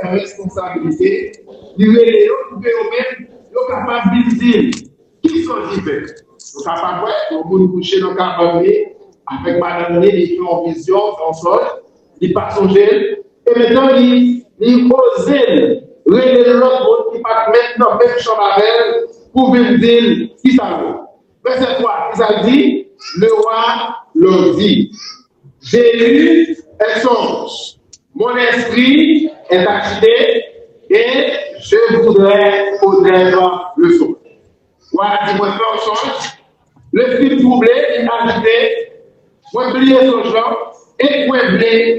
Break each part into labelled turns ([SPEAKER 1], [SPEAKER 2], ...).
[SPEAKER 1] sa responsabilité, il est pour que eux-mêmes soient capables de dire qui sont divers. Nous sommes capables de nous coucher dans le cabinet avec madame Né, ils font vision, en sol, ils passent au gel, et maintenant ils osent régler l'autre monde qui passe maintenant même chambre avec elle pour venir dire qui ça veut. Verset 3, il a dit, le roi leur dit, j'ai eu un songe, mon esprit est agité et je voudrais connaître le songe. Voilà, dis-moi, fais un songe, le fil troublé, il a agité, moi, oublier son genre et moi,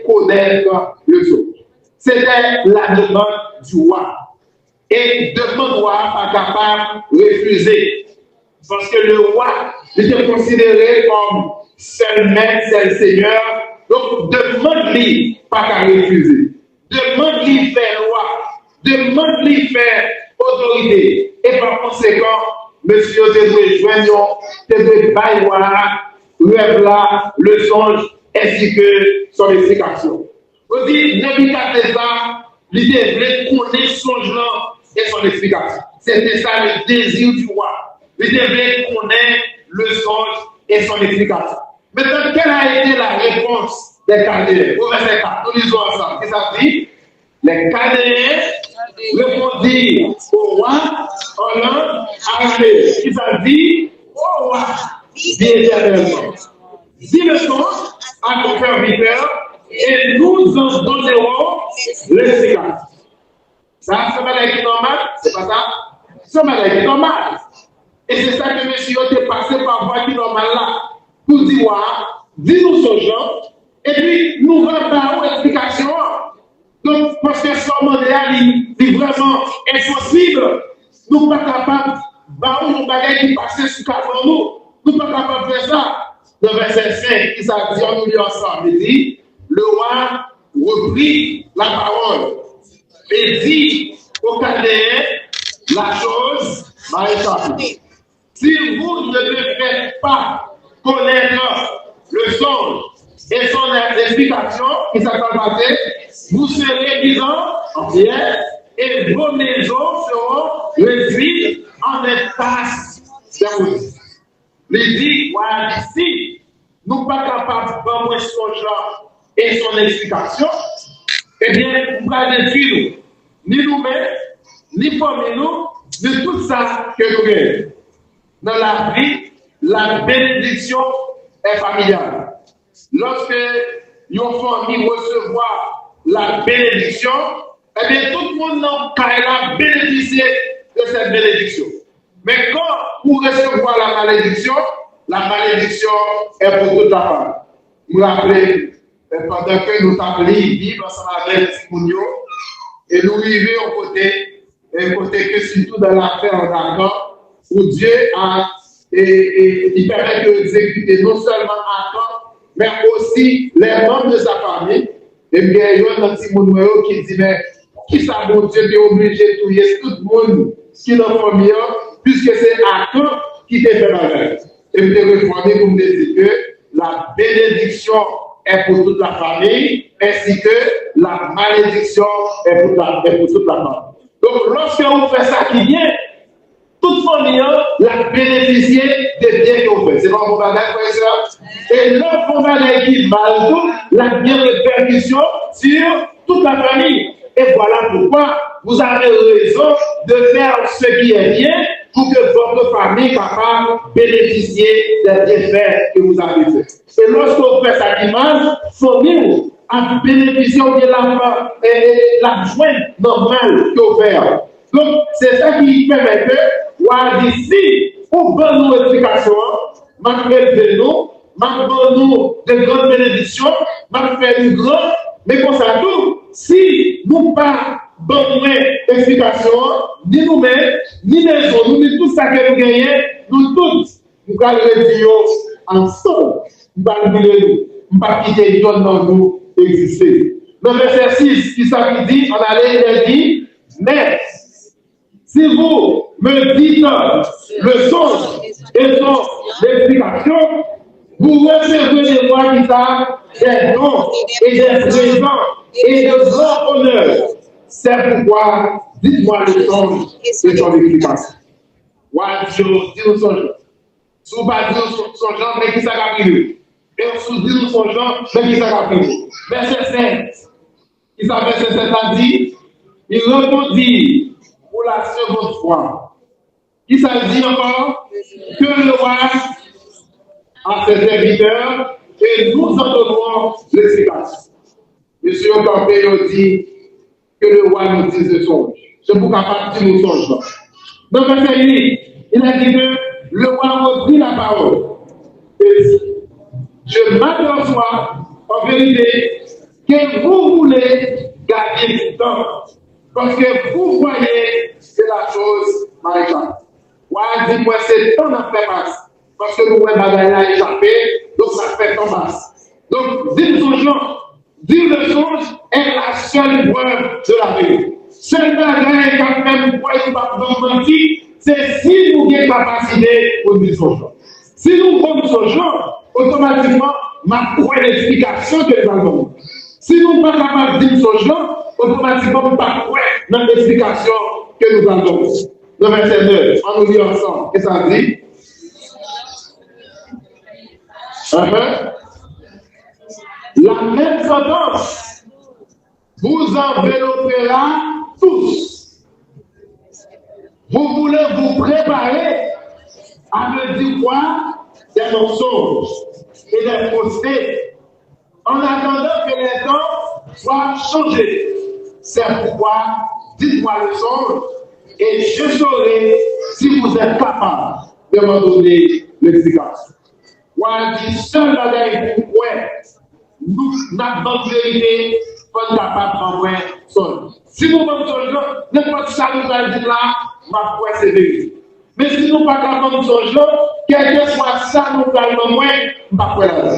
[SPEAKER 1] connaître le songe. C'était la demande du roi. Et demande roi pas capable de refuser. Parce que le roi était considéré comme seul maître, seul seigneur. Donc, demande-lui pas qu'à refuser. Demande-lui faire loi. Demande-lui faire autorité. Et par conséquent, monsieur, tu dois joindre, tu dois bailler rêve là, le songe, ainsi que son explication. On dit, Nebuchadnezzar, l'idée voulait connaître son songe et son explication. C'était ça le désir du roi. Il devait connaître le songe et son explication. Maintenant, quelle a été la réponse des Chaldéens? Au verset 4, nous lisons ensemble. Qu'est-ce que ça dit? Les Chaldéens répondirent au roi en langue araméenne. Qu'est-ce que ça dit? Au roi, dit éternellement. Dis le songe à ton serviteur et nous en donnerons l'explication. Ça, c'est pas la normal? C'est pas ça? C'est pas la normal. Et c'est ça que monsieur est passé par voie qui normale là. Pour dire, dis-nous ce genre, et puis nous allons faire une explication. Donc, parce que ce modèle est vraiment impossible, nous ne sommes pas capables de faire des choses qui passent sous le nous. Nous ne sommes pas capables de faire ça. Dans verset 5, qui s'est dit, on nous lit ensemble, il dit, le roi reprit la parole et dit au Chaldéen, la chose m'a échappé. Si vous ne me faites pas connaître le songe et son explication qui s'appelle passé, vous serez vivants en pierre et vos maisons seront réduites en espace d'arrondissement. Il dit, voilà, ici, nous ne sommes pas capables de prendre son genre et son explication, eh bien, vous allez dire ni nous-mêmes, ni parmi nous, de tout ça que nous avons. Dans la vie, la bénédiction est familiale. Lorsque une famille recevoir la bénédiction, eh bien, tout le monde n'a bénéficié de cette bénédiction. Mais quand vous recevez la malédiction est pour toute la famille. Vous vous rappelez, pendant que nous avons vivre ensemble avec Simonio, et nous vivons au côté que surtout dans l'affaire en accord, où Dieu a, il permet d'exécuter non seulement Accord, mais aussi les membres de sa famille. Et bien, il y a un petit monde qui dit, mais qui ça, mon Dieu, qui est obligé de tuer tout le monde qui est dans la famille, puisque c'est Accord qui t'est fait malheur. Et je vais reformer pour me dire que la bénédiction est pour toute la famille, ainsi que la malédiction est pour toute la famille. Donc, lorsque vous faites ça qui vient, toute famille l'a bénéficié des biens qu'on fait. C'est pas mon bagage, frère et soeur. Et l'autre bagage qui mal tout, la bien répercussion sur toute la famille. Et voilà pourquoi vous avez raison de faire ce qui est bien pour que votre famille soit capable de bénéficier des bienfaits que vous avez faits. Et lorsque vous faites ça qui mal, famille a bénéficié de la jointe normale que vous faites. Donc, c'est ça qui permet que, d'ici, pour bonne nous explication, malgré nous, de grandes bénédictions, malgré une grande, mais pour ça tout, si nous pas bonne explication, ni nous-mêmes, ni les autres, ni tout ça que nous gagnons, nous tous, nous allons dire ensemble, nous allons dire nous, nous ne pas quitter le dans nous exister. Le verset 6, qui ça dit, on allait il dit, mais si vous me dites le songe et son explication, vous recevrez des voix qui savent des dons et des présents et de grands honneurs. C'est pourquoi, dites-moi le songe et son explication. Ouais, dis-nous son genre. Si vous ne pas dire son genre, mais qui ça va priver? Et si vous dites son genre, mais qui ça va priver? Verset 7. Qui ça verset 7 a dit? Il répondit pour la seconde fois. Qui ça dit encore? Que le roi à ses serviteurs et nous en donnerons l'explication. Monsieur Campé nous dit que le roi nous dise le songe. Je vous capable de dire le songe. Donc, verset 8, il a dit que le roi reprit la parole et dit, je m'aperçois en vérité que vous voulez gagner du temps parce que vous voyez que la chose m'a échappé. Ouais, dis-moi, c'est temps à faire passe. Parce que nous voyons bagaille a échappé, donc ça fait temps passe. Donc, dire le songe est la seule preuve de la vérité. Seul bagaille qui a fait pour pas mentir, c'est si nous avons capacité pour dire son genre. Si nous prenons son genre, automatiquement, ma croix l'explication que nous avons. Si nous ne sommes pas capables de dire son genre, automatiquement, nous ne pas croire dans l'explication que nous avons. Le verset 9, on nous lit ensemble. Qu'est-ce que ça dit? La même sentence vous enveloppera tous. Vous voulez vous préparer à me dire quoi? Des mensonges et des faussetés en attendant que les temps soient changés. C'est pourquoi, dites-moi le songe et je saurai si vous êtes capable de me donner l'explication. Moi, je dis seul bagaille pour quoi nous n'avons vérité pour capable d'envoyer songe. Si nous avons songe, n'importe ça nous a dit là, ma foi c'est vérité. Mais si nous ne sommes pas capables de songe, quel que soit ça, nous allons moins, ma foi là.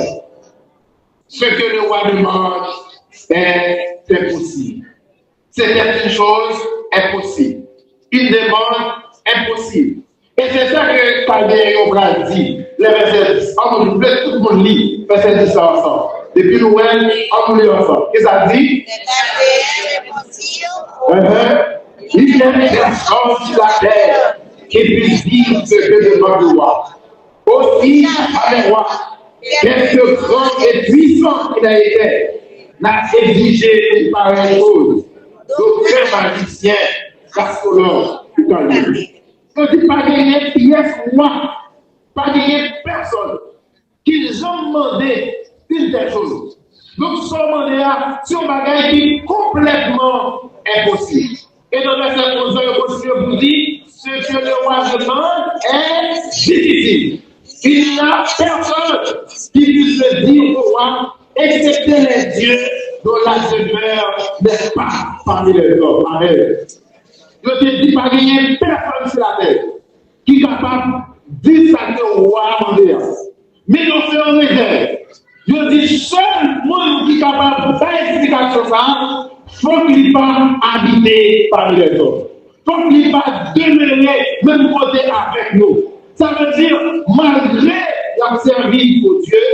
[SPEAKER 1] Ce que le roi demande est impossible. C'était une chose impossible. Une demande impossible. Et c'est ça que Calderon a dit. Le verset 10. On nous plaît, tout le monde lit. Verset 10 ensemble. Depuis Noël, on nous lit ensemble. Qu'est-ce que ça dit? Il y a des personnes sur la terre qui puissent dire ce que demande le roi. Aussi, à les rois, quelque grand et puissant qu'il a été, n'a exigé une pareille chose. D'aucun magicien, astrologue, ou calme. On dit pas gagner pièce, moi, pas gagner personne. Qu'ils ont demandé une telle chose. Donc, ce qu'on demande c'est un bagage qui est complètement impossible. Et dans le verset 11, le Constitution vous dit ce que le roi demande est difficile. Il n'y a personne qui puisse le dire au roi, excepté les dieux dont la demeure n'est pas parmi les hommes. Amen. Je te dis pas qu'il y a personne sur la terre qui est capable de dire ça que le roi a demandé. Mais nous faisons réserve. Je dis seul monde qui est capable de faire explication ça, faut qu'il pas habiter parmi les hommes. Faut qu'il pas demeurer même côté avec nous. Ça veut dire, malgré la service pour Dieu,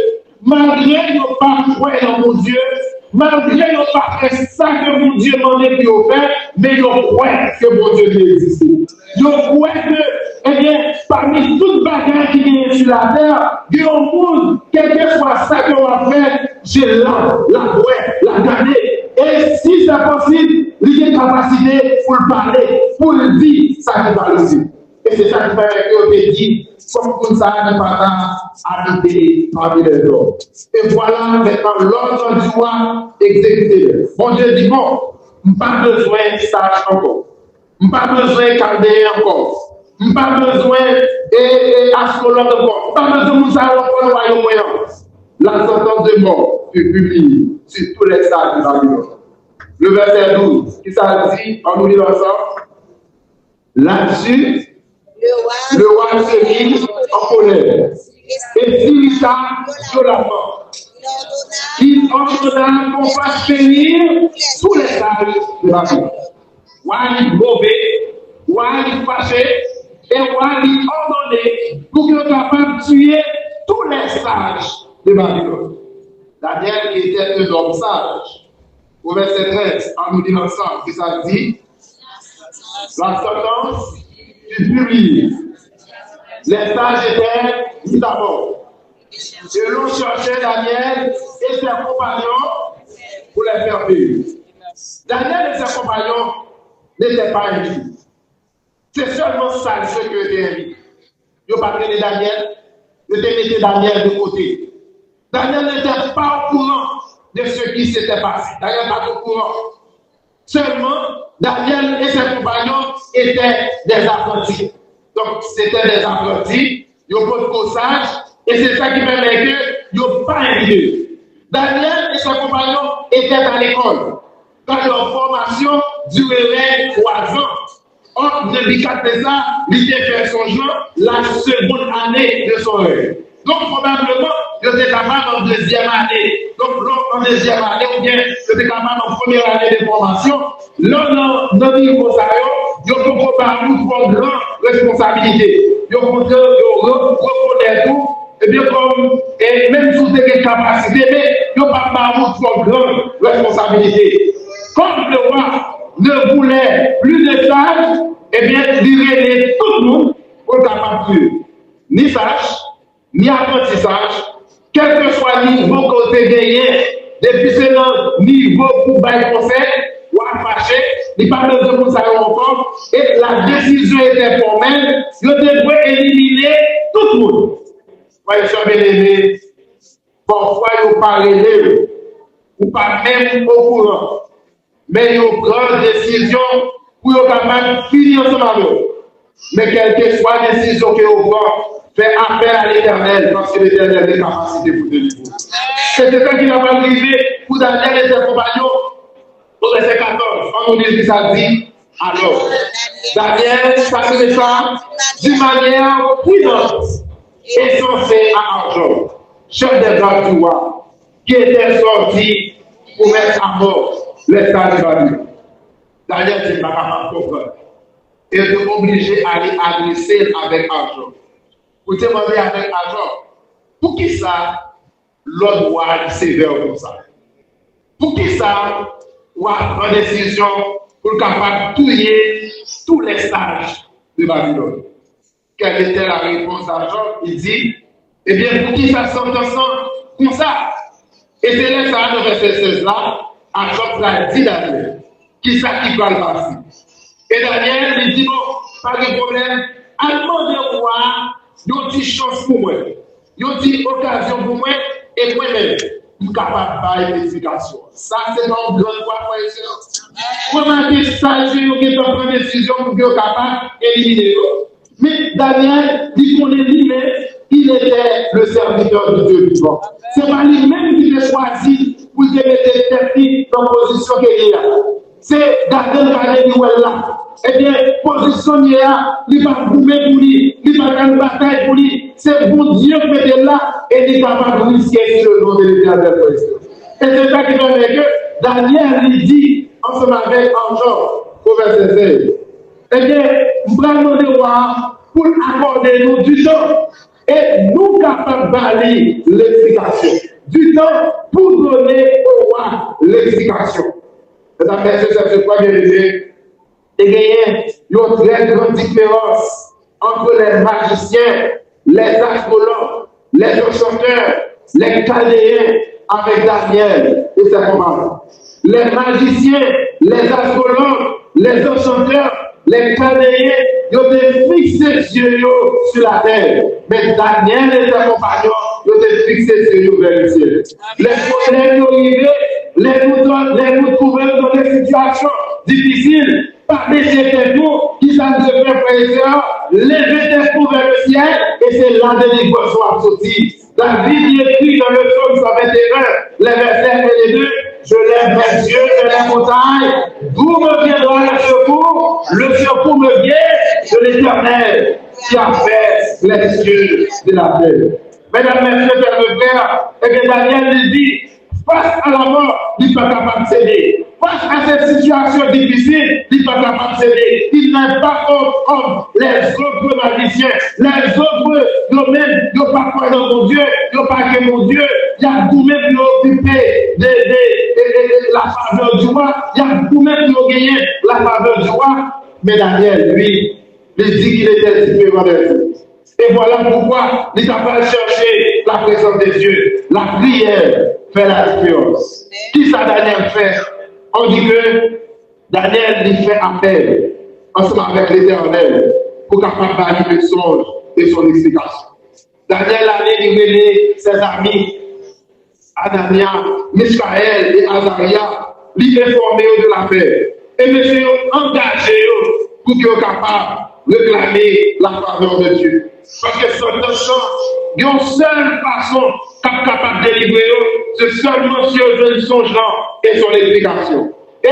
[SPEAKER 1] malgré nos pas croire dans mon Dieu, malgré nos pas faire ça que mon Dieu m'en est pour faire, mais nous croyons que mon Dieu existe. Nous croyons que, eh bien, parmi toutes les bagages qui viennent sur la terre, il y a un monde, quel que soit ça qu'on va faire, j'ai la garder. Et si c'est possible, il y a une capacité pour le parler, pour le dire, ça qui va le dire. Et c'est ça qui fait que je dit, comme tout ça n'est pas habité parmi les hommes. Et voilà maintenant l'ordre du roi exécuté. Bon Dieu dit bon, je n'ai pas besoin de sage encore. Je n'ai pas besoin de calder encore. Je n'ai pas besoin d'astrologue encore. Je n'ai pas besoin de ça encore le royaume. La sentence de mort fut publiée sur tous les sages de Babylone. Le verset 12, qui ça dit, on nous lit ensemble. Là-dessus, le roi se mit en colère et dirigea violemment. Il ordonna qu'on fasse périr tous les sages de la ville. Roi il mauvais, roi il fâché, et roi il ordonné pour qu'il soit capable de tuer tous les sages de Babylone. Daniel qui était un homme sage, au verset 13, on nous dit ensemble que ça dit la sentence du public. Les sages étaient mis d'abord. Et l'on cherchait Daniel et ses compagnons pour les faire payer. Daniel et ses compagnons n'étaient pas invités. C'est seulement ça ce que j'ai invité. Ils n'ont pas pris Daniel, ils ont mis Daniel de côté. Daniel n'était pas au courant de ce qui s'était passé. Daniel n'était pas au courant. Seulement, Daniel et ses compagnons étaient des apprentis. Donc, c'était des apprentis, ils n'ont pas de cossage, et c'est ça qui permet qu'ils n'ont pas invité. Daniel et ses compagnons étaient à l'école. Quand leur formation durerait 3 ans. Or, depuis 4 ans, il était fait son genre la seconde année de son rêve. Donc, probablement, il était capable en deuxième année. Donc, en deuxième année, ou bien il était capable en première année de formation. Là, dans le niveau ça, il y a une grande responsabilité. Il reconnaît tout. Et bien, et même si vous avez une capacité, mais il n'y a pas une grande responsabilité. Comme le roi ne voulait plus de sages, eh bien, il relève tout le monde pour le capable de ni sage, ni apprentissage, quel que soit le niveau que vous avez gagné, depuis ce niveau pour bailler conseil, ou à fâcher, il n'y a pas besoin de ça encore, et la décision était formelle, je devrais éliminer tout le monde. Voyez, chers bien-aimés, parfois, ils n'ont pas relevé, ou pas même au courant, mais ils ont une grande décision pour être capable de finir ensemble avec eux. Mais quelle que soit la décision que vous prenez, faites appel à l'Éternel, parce que l'Éternel a des capacités pour délivrer. C'est ce qui n'a pas arrivé pour Daniel et ses compagnons. Au verset 14, on nous dit que ça dit, alors, Daniel faisait ça d'une manière prudente et censée à argent, chef des gardes du roi, qui était sorti pour mettre à mort les sages de Babylone. Daniel n'est pas capable de comprendre. Et est obligé à aller adresser avec argent. Vous demandez avec argent, pour qui ça, l'autre roi est sévère comme ça? Pour qui ça, roi prend décision pour capable de tuer tous les sages de Babylone? Quelle était la réponse d'argent? Il dit, eh bien, pour qui ça sentence comme ça? Et c'est là ça, le verset 16 là, argent l'a dit Daniel, qui ça qui va le passer? Et Daniel lui dit, bon, pas de problème, allemand de roi, il y a une chance pour moi, il y a une occasion pour moi, et moi-même, je suis capable de faire une explication. Ça, c'est une grande foi, frère et sœur. Remarquez ça, je vais prendre une décision pour que vous capable d'éliminer. Mais Daniel dit qu'on élimine, il était le serviteur de Dieu vivant. Ce n'est pas lui-même qui l'a choisi pour te mettre dans la position qu'il est là. C'est Daniel qui est là. Eh bien, position qu'il est là, il va boumer pour lui, il va faire une bataille pour lui. C'est bon Dieu qui est là et il est capable de risquer sur le nom de l'Éternel. Et c'est ça qui permet que Daniel lui dit, ensemble avec Argent, au verset 16. Eh bien, nous allons demander pour accorder nous du temps et nous capables d'aller l'explication. Du temps pour donner au roi l'explication. Mesdames et messieurs, c'est quoi bien aimé? Et il y a une très grande différence entre les magiciens, les astrologues, les enchanteurs, les chaldéens avec Daniel et ses compagnons. Les magiciens, les astrologues, les enchanteurs, les chaldéens, ils ont fixé les yeux sur la terre. Mais Daniel et ses compagnons, ils ont fixé les yeux vers le ciel. Les problèmes sont arrivés, les trouver dans des situations difficiles. Par des vous qui s'en devait faire, lever des fous vers le ciel, et c'est là que les délivrance soit sortie. David écrit dans le psaume 121, les versets 1 et 2, je lève mes yeux vers les montagnes, d'où me viendra le secours me vient de l'Éternel, qui a fait les cieux de la terre. Mesdames, messieurs, frères, et que Daniel lui dit, face à la mort, il n'est pas capable de céder. Face à cette situation difficile, il n'est pas capable de céder. Il n'est pas comme les autres magiciens, les autres domaines, ils n'ont pas croire dans mon Dieu, ils n'ont pas que mon Dieu, il y a tout même occupé la faveur du roi. Il y a vous-même qui ont gagné la faveur du roi. Mais Daniel, lui, il dit qu'il était différent des autres. Et voilà pourquoi il n'a pas cherché la présence de Dieu. La prière fait la différence. Qui ça Daniel fait? On dit que Daniel lui fait appel ensemble avec l'Éternel pour capable de le songe et son explication. Daniel a libéré ses amis, Anania, Michaël et Azaria, lui informer de l'affaire. Et monsieur engagé pour qu'il soit capable de réclamer la faveur de Dieu. Parce que ce temps, il y a une seule façon capable de délivrer, c'est seulement sur le songeant et son explication. Et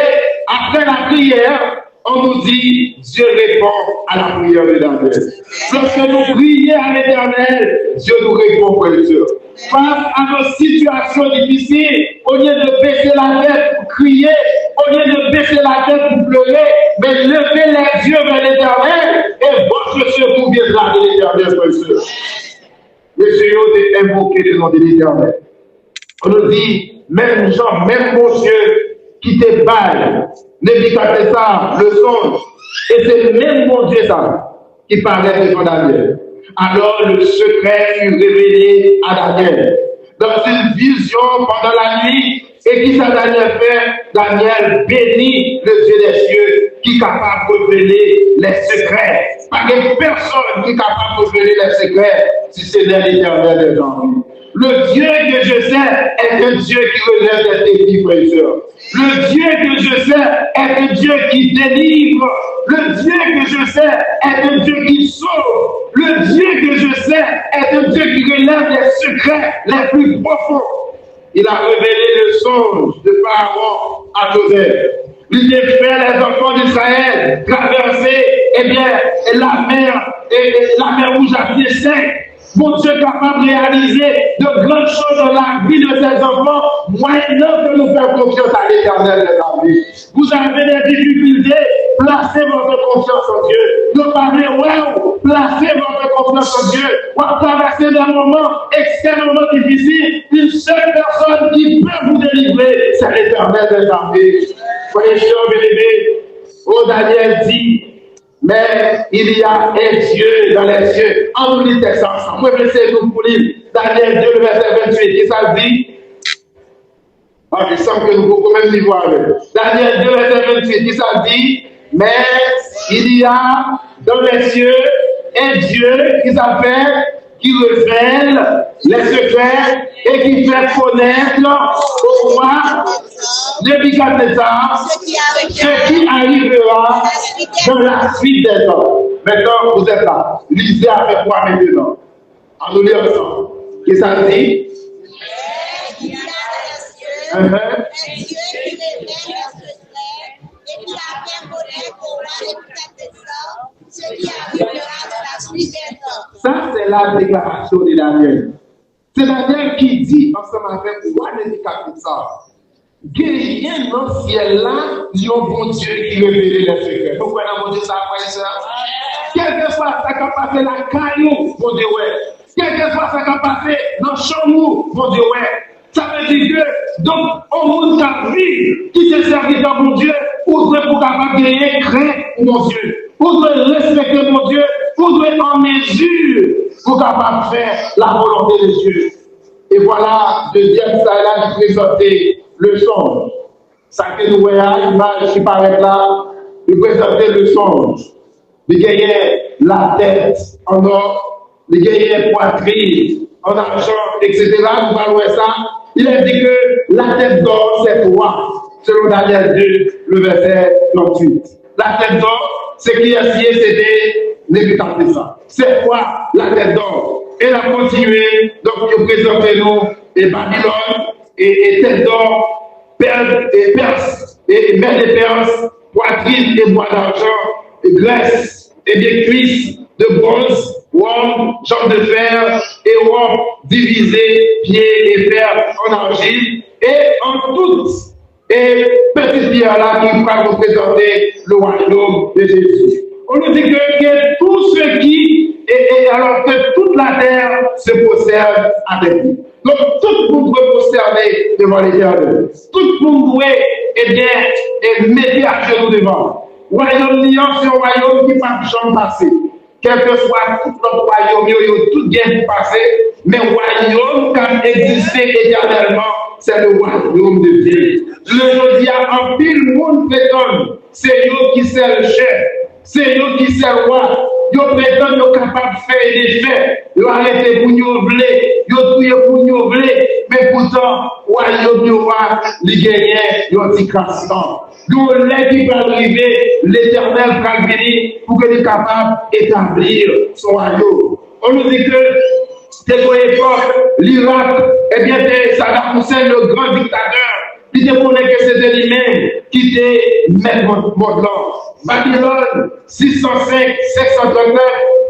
[SPEAKER 1] après la prière, on nous dit, Dieu répond à la prière de Daniel. Lorsque nous prions à l'Éternel, Dieu nous répond, frères et sœurs. Face à nos situations difficiles, au lieu de baisser la tête pour crier, au lieu de baisser la tête pour pleurer, mais levez les yeux vers l'Éternel et votre secours viendra de l'Éternel, frères et sœurs. Le Seigneur est invoqué le nom de l'Éternel. On nous dit, même Jean, même mon Dieu, qui te baille, Nebuchadnezzar, le songe, et c'est le même mon Dieu ça, qui parlait devant Daniel. Alors le secret fut révélé à Daniel. Dans une vision pendant la nuit, et qui ça Daniel fait? Daniel bénit le Dieu des cieux, qui est capable de révéler les secrets. Pas de personne qui est capable de révéler les secrets, si c'est l'Éternel des envies. Le Dieu que je sais est un Dieu qui relève des défis, frères et sœurs. Le Dieu que je sais est un Dieu qui délivre. Le Dieu que je sais est un Dieu qui sauve. Le Dieu que je sais est un Dieu qui relève les secrets les plus profonds. Il a révélé le songe de Pharaon à Joseph. Il a fait les enfants d'Israël traverser la mer rouge à pied sec. Mon Dieu capable de réaliser de grandes choses dans la vie de ses enfants, moyennant que nous faisons confiance à l'Éternel de la vie. Vous avez des difficultés, placez votre confiance en Dieu. Ne parlez wow, placez votre confiance en Dieu. Vous traversez des moments extrêmement difficiles, une seule personne qui peut vous délivrer, c'est l'Éternel de la vie. Voyez, chers bien-aimés, Daniel dit, mais il y a un Dieu dans les cieux. En nous lit ça ensemble. Moi, laissez-nous pour lire Daniel 2, le verset 28. Et ça dit, il semble que nous pouvons même l'y voir. Daniel 2, verset 28. Et ça dit, mais il y a dans les cieux un Dieu qui s'appelle, qui révèle les secrets et qui fait connaître au roi Nebuchadnezzar ce qui arrivera dans la suite des temps. Maintenant, vous êtes là. Lisez avec moi maintenant. En nous lisant ensemble. Et ça dit, il y a un Dieu qui révèle les secrets et qui a fait connaître au roi Nebuchadnezzar ce qui arrivera dans la suite des temps. Ça, c'est la déclaration de Daniel. C'est Daniel qui dit, ensemble avec le roi Nebuchadnezzar, qu'il y a dans le ciel là, il y a un bon Dieu qui révèle les secrets. Donc, voilà, mon Dieu, ça va faire ça. Quel que soit sa capacité, la caillou, mon Dieu, ouais. Quel que soit sa capacité, dans le champ, mon Dieu, ouais. Ça veut dire que, donc, au monde qui qui se servit dans mon Dieu, ou pour capable de gagner, craindre mon Dieu. Pour respecter mon Dieu, pour être en mesure, pour capable de faire la volonté de Dieu. Et voilà, deuxième slide qui présenter le songe. Ça que nous voyons l'image qui paraît là, il présenter le songe. Il gagnait la tête en or, il gagnait poitrine en argent, etc. Nous parlons de ça. Il a dit que la tête d'or, c'est toi, selon Daniel 2, le verset 38. La tête d'or, c'est qui a signé, c'était Nebuchadnezzar. C'est quoi la tête d'or? Et elle a continué, donc il présentait nous, et Babylone, et tête d'or, perles et perse, et mer de perse, poitrine et bois d'argent, et graisse, et bien cuisses de bronze, wam, jambes de fer, et wam divisé, pieds et fer en argile, et en toutes, et petite pierre là qui va représenter le royaume de Jésus. On nous dit que tout ce qui, alors que toute la terre se posterne avec lui. Donc tout le monde peut prosterner devant l'Éternel. Tout le monde doit eh bien, et mettez à genoux devant. Royaume Lyon, c'est un royaume qui ne peut pas passer. Quel que soit tout notre royaume, il y a tout bien pour passer, mais le royaume qui a existé éternellement, c'est le royaume de Dieu. Le dis en pile monde prétend, c'est eux qui sont le chef, c'est eux qui sont le roi. Ils prétendent qu'ils sont capables de faire des faits, ils arrêtent pour nous blé, ils tuent pour nous blé, mais pourtant, le royaume du roi, il gagne, il a dit crassant. Nous, les qui va arriver, l'éternel va venir pour qu'il soit capable d'établir son royaume. On nous dit que, c'est pour l'époque, l'Irak, eh bien, Saddam Hussein, le grand dictateur, il te connaît que c'était lui-même qui était maître Modelant. Babylone, 605, 639,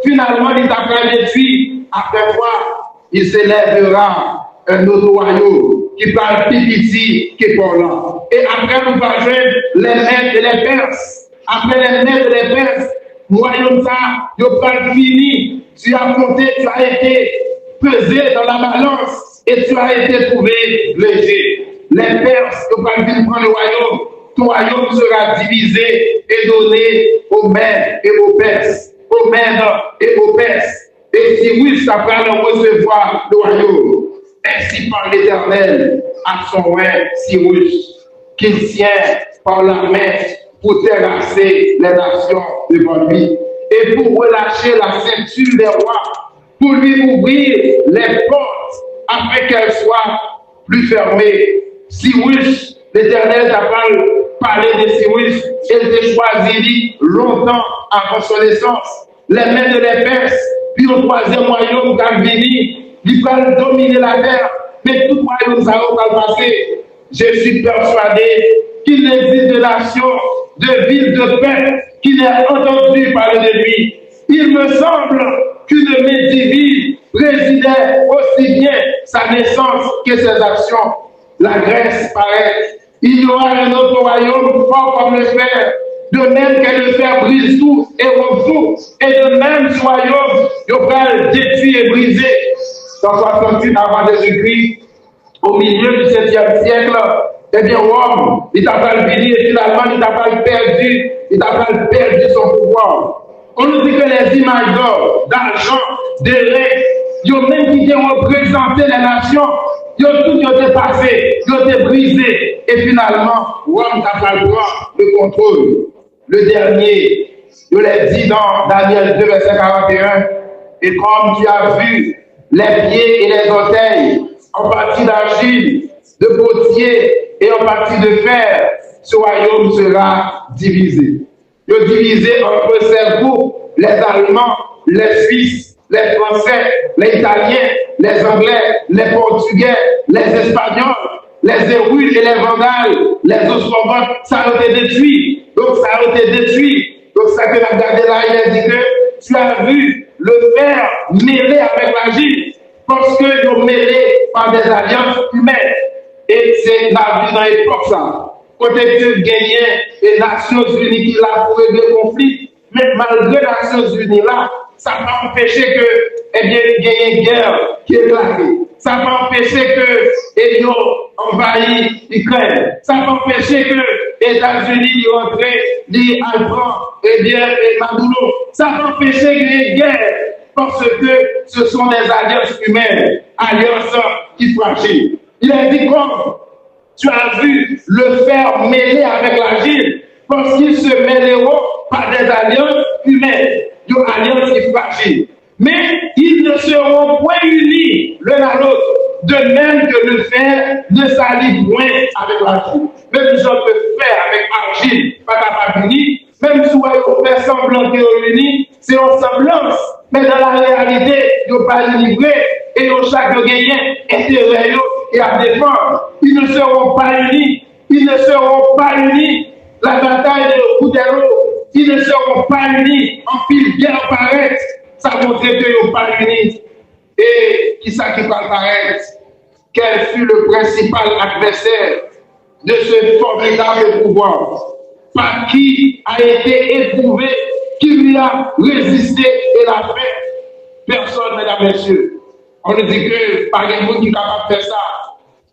[SPEAKER 1] finalement, il t'a pris détruit. Après quoi, il s'élèvera un autre royaume qui parle plus petit que pour là. Et après, nous allons joindre les Mèdes et les Perses. Après les Mèdes et les Perses, le royaume ça, il n'a pas fini. Tu as compté, tu as été pesé dans la balance et tu as été trouvé léger. Les Perses, ils n'ont pas venir prendre le royaume. Ton royaume sera divisé et donné aux Mèdes et aux Perses. Aux Mèdes et aux Perses. Et si oui, ça va recevoir le royaume. Ainsi par l'Éternel à son roi Cyrus, qu'il tient par la main pour terrasser les nations devant lui et pour relâcher la ceinture des rois, pour lui ouvrir les portes afin qu'elles soient plus fermées. Cyrus, l'Éternel t'a parlé de Cyrus, il t'a choisi longtemps avant son naissance. Les mains de les Perses, puis au troisième royaume d'Albini, il va dominer la terre, mais tout royaume ça va passer. Je suis persuadé qu'il existe de nation, de ville, de paix qui n'est entendu parler de lui. Il me semble qu'une main divine présidait aussi bien sa naissance que ses actions. La Grèce paraît. Il y aura un autre royaume fort comme le fer. De même que le fer brise tout et rompt tout. Et de même ce royaume, il va le détruire et briser. Dans 68 avant Jésus-Christ, au milieu du 7e siècle, eh bien, Rome, il t'a pas venu et finalement, il t'a pas perdu son pouvoir. On nous dit que les images d'or, d'argent, de lait, ils ont même qui ont représenté les nations, ils ont tout dépassé, ils ont été brisés. Et finalement, Rome n'a pas le droit de contrôle. Le dernier, je l'ai dit dans Daniel 2, verset 41, et comme tu as vu, les pieds et les orteils, en partie d'argile, de potier et en partie de fer, ce royaume sera divisé. Il est divisé entre ces groupes, les Allemands, les Suisses, les Français, les Italiens, les Anglais, les Portugais, les Espagnols, les Hérules et les Vandales, les Ostrogoths, ça a été détruit. Donc ça a été détruit. Donc ça que la regardé là, il a dit que tu as vu le fer mêlé avec l'argile, parce qu'ils ont mêlé par des alliances humaines. Et c'est la vie dans l'époque ça. Côté que gagnait les Nations Unies qui l'a pour régler le conflit, mais malgré les Nations Unies là, ça n'a pas empêché que, eh bien, il y ait une guerre qui est claquée. Ça n'a pas empêché que, ils ont envahi l'Ukraine. Ça n'a pas empêché que les États-Unis rentrent, les Allemands, eh bien, et Maduro. Ça n'a pas empêché qu'il y ait une guerre. Parce que ce sont des alliances humaines, alliances qui fragiles. Il a dit comme tu as vu le fer mêlé avec l'argile, parce qu'ils se mêleront par des alliances humaines, des alliances qui fragiles. Mais ils ne seront point unis l'un à l'autre, de même que le fer ne s'allie point avec l'argile. Même si on peut faire avec l'argile, pas capable d'unir, même si on fait semblant qu'ils sont unis, c'est en semblance. Mais dans la réalité, ils n'ont pas livré et ils ont chaque gagné intérêt et à défendre. Ils ne seront pas unis. Ils ne seront pas unis. La bataille de Oudello, ils ne seront pas unis. En pile bien apparaître, ça montre qu'ils ne sont pas unis. Et qui ça qui va apparaître? Quel fut le principal adversaire de ce formidable pouvoir? Par qui a été éprouvé, qui lui a résisté et l'a fait? Personne, mesdames et messieurs. On nous dit que pas quelqu'un qui est capable de faire ça.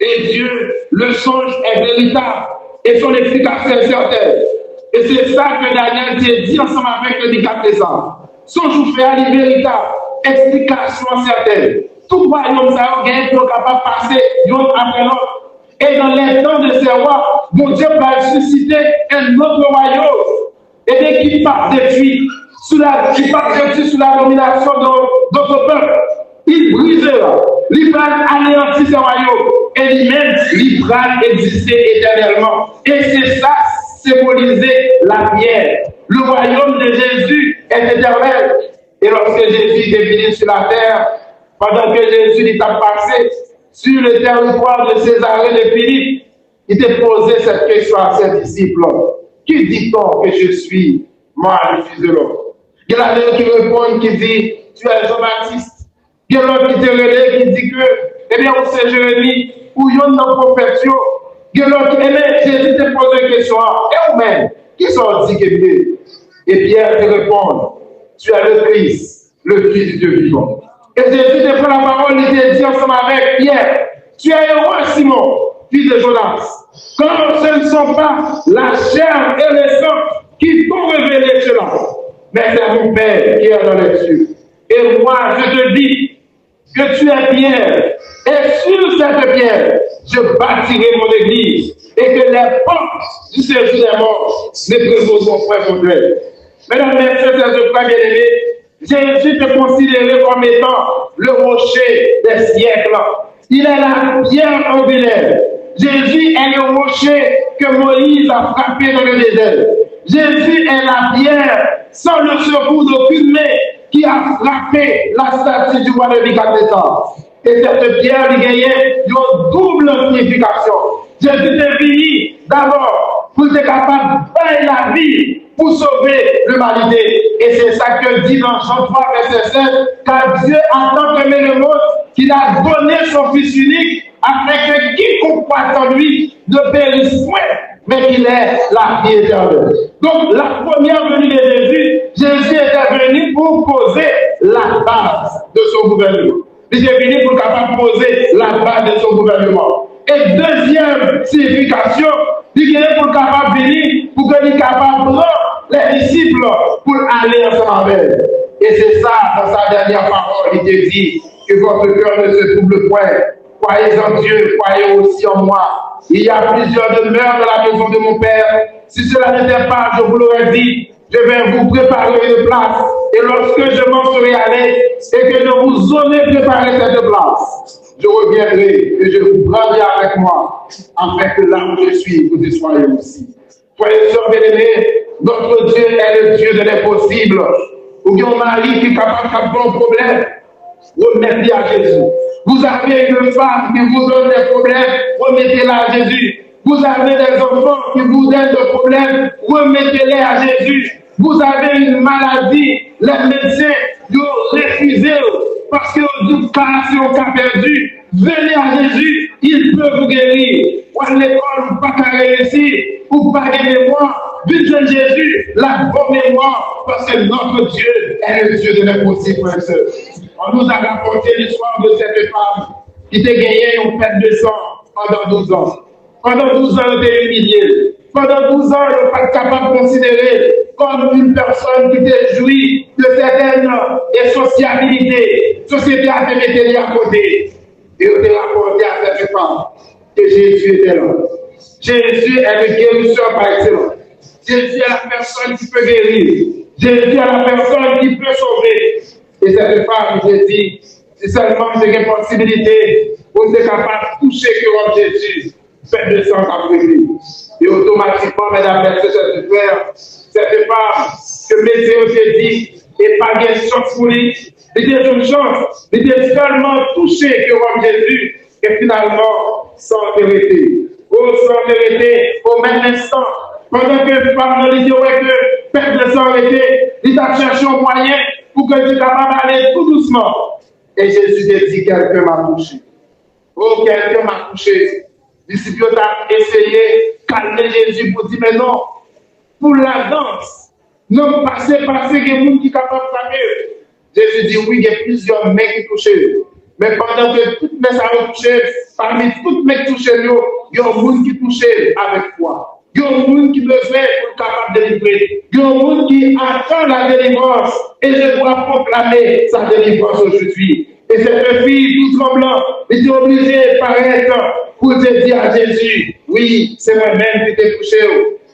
[SPEAKER 1] Et Dieu, le songe est véritable. et son efficacité est certaine. Et c'est ça que Daniel s'est dit ensemble avec le décapésant. Son jour fait à la véritable explication certaine. Tout royaume, ça a gagné pour capable de passer l'autre après l'autre. Et dans les temps de ces rois, mon Dieu va susciter un autre royaume. Et dès qu'il part détruit, sous la domination de notre peuple, il brisera, il va anéantir ce royaume. Et lui-même, il va exister éternellement. Et c'est ça, symboliser la pierre. Le royaume de Jésus est éternel. Et lorsque Jésus est venu sur la terre, pendant que Jésus est passé sur le territoire de Césarée de Philippe, il t'a posé cette question à ses disciples. Qui dit-on que je suis, moi, le Fils de l'homme? Il y a l'un qui répond, qui dit, tu es Jean-Baptiste. Il y a l'autre qui te relaie, qui dit que, eh bien, on sait Jérémie, ou il y a un prophète. Il y a l'autre qui, eh bien, Jésus te pose une question, et vous-même, qui sont dit que tu es? Et Pierre te répond, tu es le Christ, le Fils du Dieu vivant. Et Jésus te prend la parole, il te dit ensemble avec Pierre, tu es heureux, Simon, fils de Jonas. Quand ce ne sont pas la chair et le sang qui t'ont révélé cela, mais c'est mon Père qui est dans les cieux. Et moi, je te dis que tu es Pierre, et sur cette pierre, je bâtirai mon église, et que les portes du séjour des morts ne prévaudront point contre elle. Mesdames, messieurs, chers frères bien-aimés, Jésus est considéré comme étant le rocher des siècles. Il est la pierre angulaire. Jésus est le rocher que Moïse a frappé dans le désert. Jésus est la pierre sans le secours d'aucune main qui a frappé la statue du roi de Nebuchadnezzar. Et cette pierre, il gagnait une double signification. Jésus est venu d'abord pour être capable de faire la vie pour sauver l'humanité. Et c'est ça que dit dans Jean 3, verset 7, car Dieu a tant aimé le monde qu'il a donné son Fils unique afin que quiconque croit en lui ne périsse point, mais qu'il ait la vie éternelle. Donc, la première venue de Jésus, Jésus était venu pour poser la base de son gouvernement. Il est venu pour capable poser la base de son gouvernement. Et deuxième signification, il est pour capable venir pour que il capable de les disciples pour aller ensemble avec. Et c'est ça, dans sa dernière parole, il te dit que votre cœur ne se trouble point. Croyez en Dieu, croyez aussi en moi. Il y a plusieurs demeures dans la maison de mon Père. Si cela n'était pas, je vous l'aurais dit, je vais vous préparer une place. Et lorsque je m'en serai allé et que je vous aurai préparé cette place, je reviendrai et je vous prendrai avec moi, afin que là où je suis, vous y soyez aussi. Soyez sœurs bien-aimés, notre Dieu est le Dieu de l'impossible. Ou bien un mari qui est capable de faire un problème, remettez à Jésus. Vous avez une femme qui vous donne des problèmes, remettez-la à Jésus. Vous avez des enfants qui vous donnent des problèmes, remettez-les à Jésus. Vous avez une maladie, les médecins vous refusez parce que vous cassez au cas perdu. Venez à Jésus, il peut vous guérir. Ou à l'école, vous pas qu'à réussir, ou pas de mémoire. Venez à Jésus, la bonne mémoire, parce que notre Dieu est le Dieu de l'impossible, frères et sœurs. On nous a rapporté l'histoire de cette femme qui était gagnée une perte de sang pendant 12 ans. Pendant 12 ans, elle était humiliée. Pendant 12 ans, elle n'est pas capable de considérer comme une personne qui était jouie de certaines sociabilités. La société a été mise à côté. Et on a rapporté à cette femme que Jésus était là. Jésus est le guérisseur par excellence. Jésus est la personne qui peut guérir. Jésus est la personne qui peut sauver. Et cette femme, j'ai dit, si seulement j'ai une possibilité, vous êtes capable de toucher le roi Jésus, faites de sang après lui. Et automatiquement, mesdames, messieurs, chers frères, cette femme que Météo s'est dit, et pas de chance pour lui, il y a une chance, il y a seulement touché le roi Jésus, et finalement, sans vérité. Sans vérité, au même instant, pendant que pendant les jours que perdre de sang arrêté, il a cherché un moyen pour que tu capable d'aller tout doucement. Et Jésus te dit, quelqu'un m'a touché. Oh, quelqu'un m'a touché. Les disciples ont essayé de calmer Jésus pour dire, mais non, pour la danse, non, passez, il y a des gens qui sont capables de frapper. Jésus dit, oui, il y a plusieurs mecs qui touchent. Mais pendant que toutes les gens touchées, parmi toutes les mecs touchées, il y a un monde qui touche avec foi. Il y a un monde qui besoin pour capable de délivrer. Il y a un monde qui attend la délivrance. Et je dois proclamer sa délivrance aujourd'hui. Et cette fille, tout tremblant, était obligée de paraître pour te dire à Jésus, oui, c'est moi-même qui t'ai touché.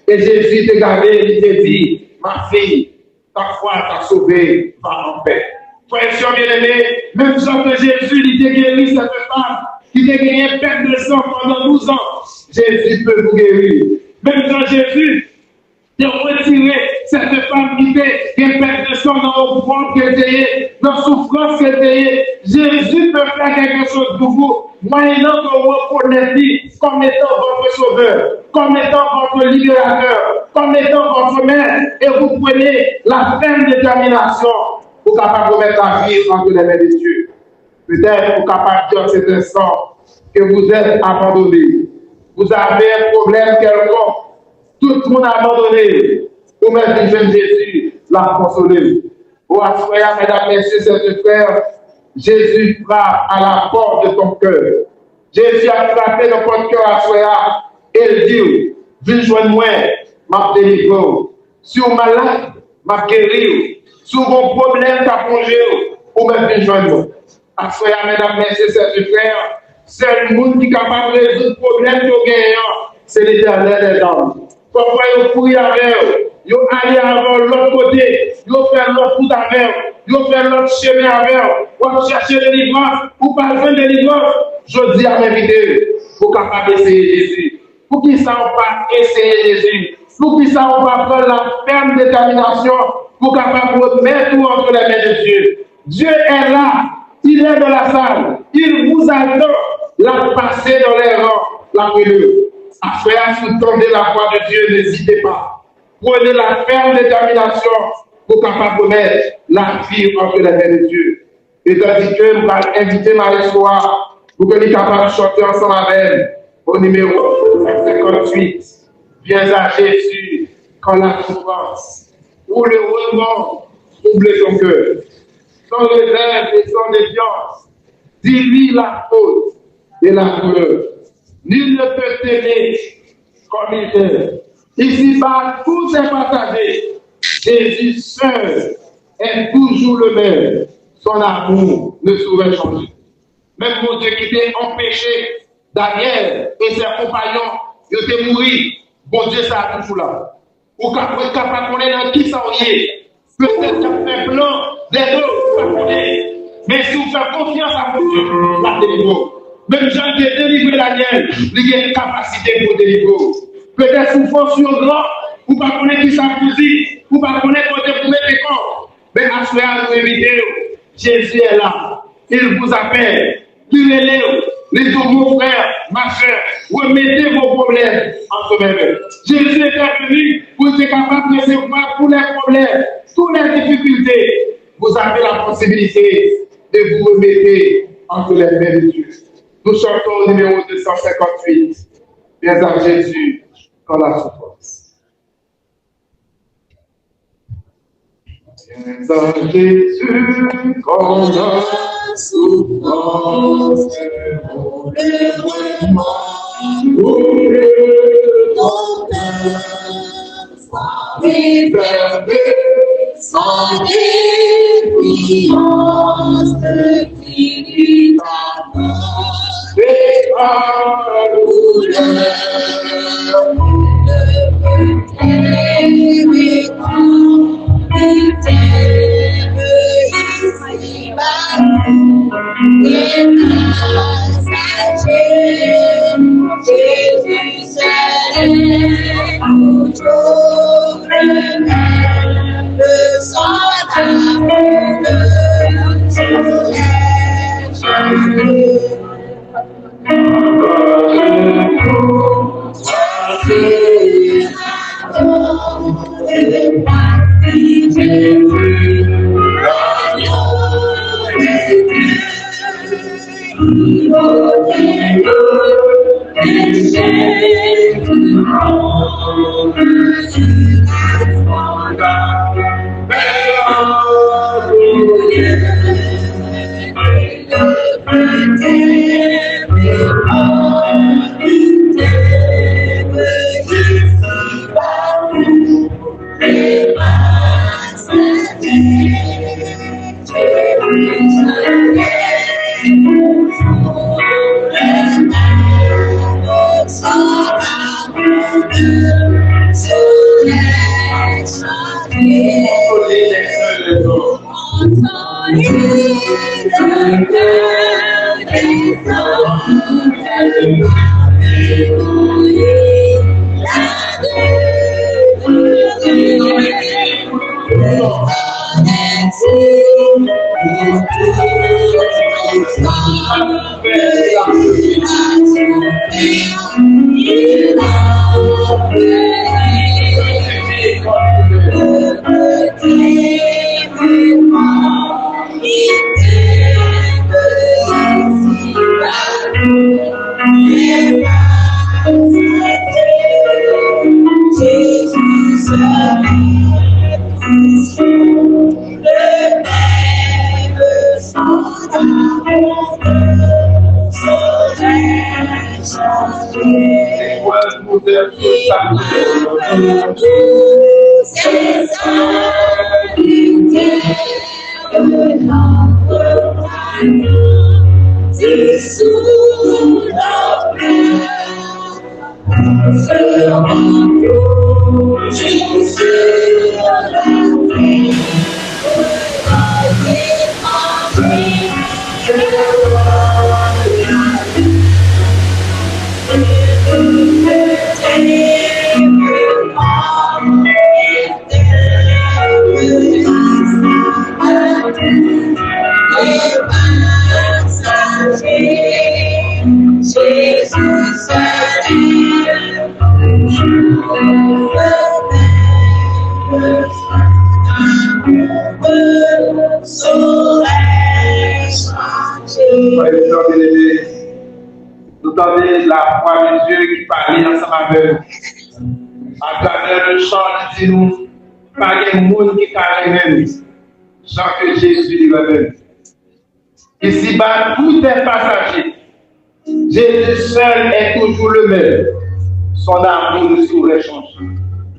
[SPEAKER 1] Et Jésus t'a gardé, il t'a dit, ma fille, ta foi t'a sauvé, va en paix. Frères et bien-aimés, même genre que Jésus, il t'a guéri cette femme, qui t'a gagné perte de sang pendant 12 ans, Jésus peut vous guérir. Même quand Jésus t'a retiré cette femme qui fait une perte de sang dans le ventre qu'elle était, dans la souffrance qu'elle était, Jésus peut faire quelque chose pour vous, moyennant que vous reconnaissez comme étant votre sauveur, comme étant votre libérateur, comme étant votre maître, et vous prenez la ferme détermination pour capable de mettre la vie entre les mains de Dieu. Peut-être pour capable de dire cet instant que vous êtes abandonné. Vous avez un problème quelconque. Tout le monde a abandonné. Pour mettre le jeune Jésus, l'a consolé. Pour assurer, mesdames, messieurs, chers frères, Jésus frappe à la porte de ton cœur. Jésus a frappé dans ton cœur à soi et il dit, viens joindre moi, m'a délivré. Si vous êtes malade, m'a guéri. Si vous avez un problème, t'as plongé, ou même viens joindre moi. À soi, mesdames, messieurs, chers frères, c'est le monde qui est capable de résoudre le problème de gagnant, c'est l'Éternel des hommes. Pourquoi ils courir avec eux? Ils aller avant l'autre côté, ils faire l'autre route avec eux, ils faire l'autre chemin avec eux, pour chercher des livrances, pour pas besoin de livrances. Je dis à m'inviter pour capable d'essayer Jésus. Pour qu'ils ne savent pas essayer Jésus. Pour qu'ils ne savent pas prendre la ferme détermination pour capable de mettre tout entre les mains de Dieu. Dieu est là, il est dans la salle, il vous attend, la passer dans les rangs, la brûlure. Après, sous-tendez la voix de Dieu, n'hésitez pas. Prenez la ferme détermination pour capable de mettre la vie entre les mains de Dieu. Et tandis que je vais inviter Marie-Soir pour que nous capables de chanter ensemble avec au numéro 58. Viens à Jésus quand la souffrance ou le remords trouble ton cœur. Sans les rêves et sans défiance, dis-lui la faute et la douleur. Nul ne peut t'aimer comme il t'aime. Ici-bas, tout est partagé. Jésus seul est toujours le même. Son amour ne saurait changer. Même mon Dieu qui t'a empêché, Daniel et ses compagnons, ils étaient morts. Bon Dieu, ça a toujours là. Ou capable de connaître dans qui ça est. Peut-être qu'il fait blanc des deux, mais si vous faites confiance à mon Dieu, la délivrance. Même Jean qui a délivré Daniel, il a une capacité pour délivrer. Peut-être sous force sur grand, ou pas connaître qui ça vous dit, ou pas connaître côté pour mettre les corps. Mais à ce moment-là, nous évitons. Jésus est là. Il vous appelle. Tuez-les. Les autres, mon frère, ma soeur, remettez vos problèmes entre mes mains. Jésus est venu pour être capable de recevoir tous les problèmes, toutes les difficultés. Vous avez la possibilité de vous remettre entre les mains de Dieu. Nous chantons au numéro 258. Viens à Jésus quand la souffrance. Viens à Jésus quand la souffrance. Pour le vraiment, pour le ton cœur, sans réserver, sans défiance, qui t'apporte. Et à la douleur, ne peut t'aimer quand il t'aime ici-bas. Et Jésus seul toujours le même, son amour ne soulève jamais. consoler les uns les autres. Nous donnons la foi de Dieu qui parlait ensemble avec nous. À travers le chant, il dit nous, pas de monde qui carrément sans que Jésus lui révèle. Ici-bas, tout est passager. Jésus seul est toujours le même. Son amour ne saurait changer.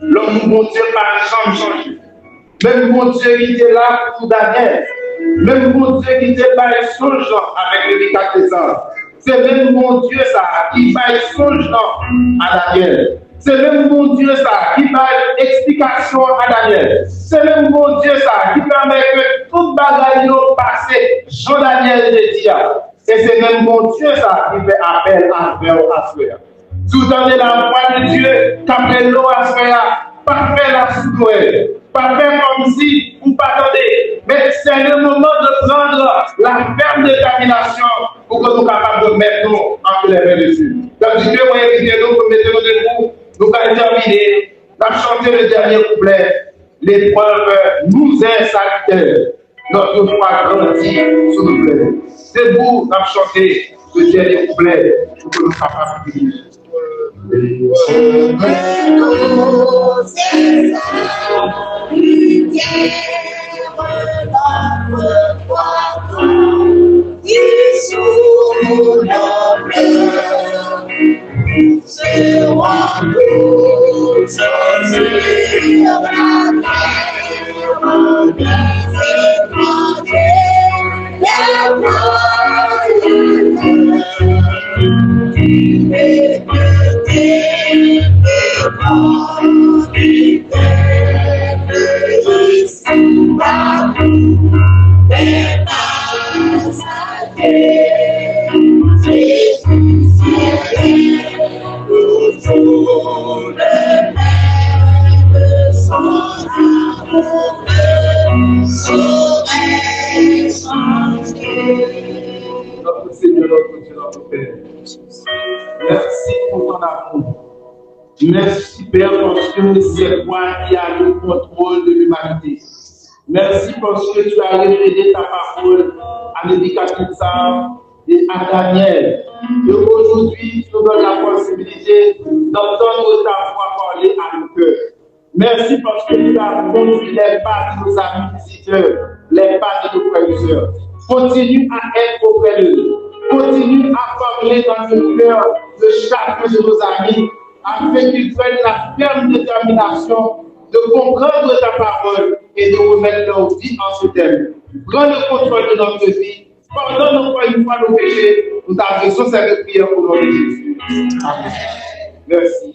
[SPEAKER 1] L'homme, mon Dieu, pas jamais changé. Même mon Dieu qui était là pour Daniel. Même mon Dieu qui était là son genre avec les 4 ans. C'est même mon Dieu ça qui fait son genre à Daniel. C'est même mon Dieu ça qui fait explication à Daniel. C'est même mon Dieu ça qui permet que toute bagaille passe Jean-Daniel de dire. Et c'est même mon Dieu ça qui fait appel à faire. Tout dans la voix de Dieu, qu'après l'eau à faire, pas faire la soudoue, pas faire comme si vous pas attendez. Mais c'est le moment de prendre la ferme détermination pour que nous soyons capables de mettre nous entre les mains de Dieu. Donc, Dieu va inviter nous pour mettre nous debout, nous allons terminer, nous allons chanter le dernier couplet. L'épreuve nous est salutaire. Notre foi grandit, s'il vous plaît. Debout, nous allons chanter le dernier couplet pour que nous soyons capables de finir. Notre Seigneur, notre Dieu, notre Père, merci pour ton amour. Merci, Père, parce que c'est toi qui as le contrôle de l'humanité. Merci parce que tu as révélé ta parole à Nebuchadnezzar et à Daniel. Et aujourd'hui, tu nous donnes la possibilité d'entendre ta voix parler à nos cœurs. Merci parce que tu as conduit les pas de nos amis visiteurs, les pas de nos frères et sœurs. Continue à être auprès d'eux. Continue à parler dans le cœur de chacun de nos amis, afin qu'ils prennent la ferme détermination de comprendre ta parole et de remettre leur vie en ce thème. Prends le contrôle de notre vie. Pardonne encore une fois nos péchés. Nous t'adressons cette prière au nom de Jésus. Amen. Merci.